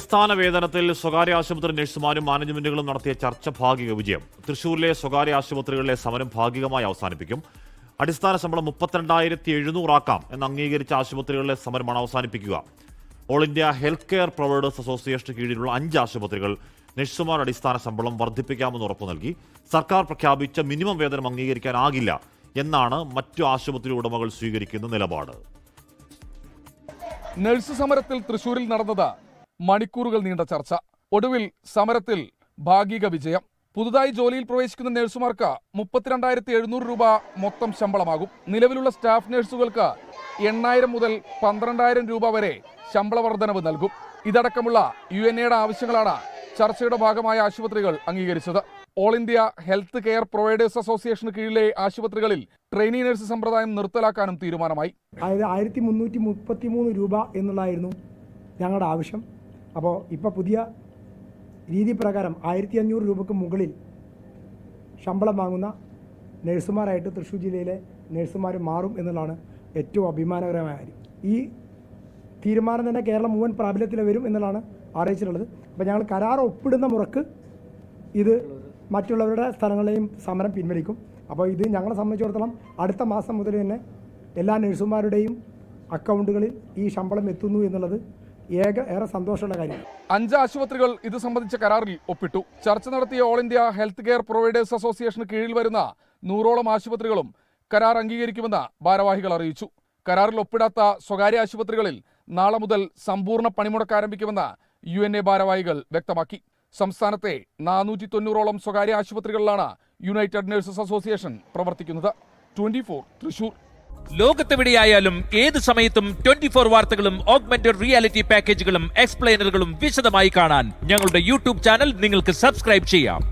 അടിസ്ഥാന വേതനത്തിൽ സ്വകാര്യ ആശുപത്രി നഴ്സുമാരും മാനേജ്മെന്റുകളും നടത്തിയ ചർച്ച ഭാഗിക വിജയം. തൃശൂരിലെ സ്വകാര്യ ആശുപത്രികളിലെ സമരം ഭാഗികമായി അവസാനിപ്പിക്കും. അടിസ്ഥാന ശമ്പളം 32,700 ആക്കാം എന്ന് അംഗീകരിച്ച ആശുപത്രികളിലെ സമരമാണ് അവസാനിപ്പിക്കുക. All India health care providers അസോസിയേഷന് കീഴിലുള്ള 5 ആശുപത്രികൾ നഴ്സുമാർ അടിസ്ഥാന ശമ്പളം വർദ്ധിപ്പിക്കാമെന്ന് ഉറപ്പു നൽകി. സർക്കാർ പ്രഖ്യാപിച്ച മിനിമം വേതനം അംഗീകരിക്കാനാകില്ല എന്നാണ് മറ്റു ആശുപത്രി ഉടമകൾ സ്വീകരിക്കുന്ന നിലപാട്. നഴ്സ് സമരത്തിൽ തൃശൂരിൽ നടന്നത് മണിക്കൂറുകൾ നീണ്ട ചർച്ച. ഒടുവിൽ സമരത്തിൽ ഭാഗിക വിജയം. പുതുതായി ജോലിയിൽ പ്രവേശിക്കുന്ന നഴ്സുമാർക്ക് 32,700 രൂപ മൊത്തം ശമ്പളമാകും. നിലവിലുള്ള സ്റ്റാഫ് നഴ്സുകൾക്ക് 8,000 മുതൽ 12,000 രൂപ വരെ ശമ്പള വർധനവ് നൽകും. ഇതടക്കമുള്ള UNAയുടെ ആവശ്യങ്ങളാണ് ചർച്ചയുടെ ഭാഗമായ ആശുപത്രികൾ അംഗീകരിച്ചത്. All India health care providers അസോസിയേഷന് കീഴിലെ ആശുപത്രികളിൽ ട്രെയിനി നഴ്സ് സമ്പ്രദായം നിർത്തലാക്കാനും തീരുമാനമായി. അതായത് 1,333 രൂപ എന്നുള്ളതായിരുന്നു ഞങ്ങളുടെ ആവശ്യം. അപ്പോൾ ഇപ്പോൾ പുതിയ രീതി പ്രകാരം 1,500 രൂപയ്ക്ക് മുകളിൽ ശമ്പളം വാങ്ങുന്ന നഴ്സുമാരായിട്ട് തൃശ്ശൂർ ജില്ലയിലെ നഴ്സുമാർ മാറും എന്നുള്ളതാണ് ഏറ്റവും അഭിമാനകരമായ കാര്യം. ഈ തീരുമാനം തന്നെ കേരളം മുഴുവൻ പ്രാബല്യത്തിൽ വരും എന്നുള്ളതാണ് അറിയിച്ചിട്ടുള്ളത്. അപ്പോൾ ഞങ്ങൾ കരാർ ഒപ്പിടുന്ന മുറക്ക് ഇത് മറ്റുള്ളവരുടെ സ്ഥലങ്ങളെയും സമരം പിൻവലിക്കും. അപ്പോൾ ഇത് ഞങ്ങളെ സംബന്ധിച്ചിടത്തോളം അടുത്ത മാസം മുതൽ തന്നെ എല്ലാ നഴ്സുമാരുടെയും അക്കൗണ്ടുകളിൽ ഈ ശമ്പളം എത്തുന്നു എന്നുള്ളത് ഏറെ സന്തോഷമുള്ള കാര്യമാണ്. 5 ആശുപത്രികൾ ഇത് സംബന്ധിച്ച കരാറിൽ ഒപ്പിട്ടു. ചർച്ച നടത്തിയ all India health care providers അസോസിയേഷന് കീഴിൽ വരുന്ന 100ഓളം ആശുപത്രികളും കരാർ അംഗീകരിക്കുമെന്ന് ഭാരവാഹികൾ അറിയിച്ചു. കരാറിൽ ഒപ്പിടാത്ത സ്വകാര്യ ആശുപത്രികളിൽ നാളെ മുതൽ സമ്പൂർണ്ണ പണിമുടക്ക് ആരംഭിക്കുമെന്ന് UNA ഭാരവാഹികൾ വ്യക്തമാക്കി. സംസ്ഥാനത്തെ 490ഓളം സ്വകാര്യ ആശുപത്രികളിലാണ് യുണൈറ്റഡ് നഴ്സസ് അസോസിയേഷൻ പ്രവർത്തിക്കുന്നത്. 24 തൃശൂർ. ലോകത്തെവിടെയായാലും ഏത് സമയത്തും 24 വാർത്തകളും ഓഗ്മെന്റഡ് റിയാലിറ്റി പാക്കേജുകളും എക്സ്പ്ലെയിനറുകളും വിശദമായി കാണാൻ ഞങ്ങളുടെ YouTube ചാനൽ നിങ്ങൾക്ക് സബ്സ്ക്രൈബ് ചെയ്യാം.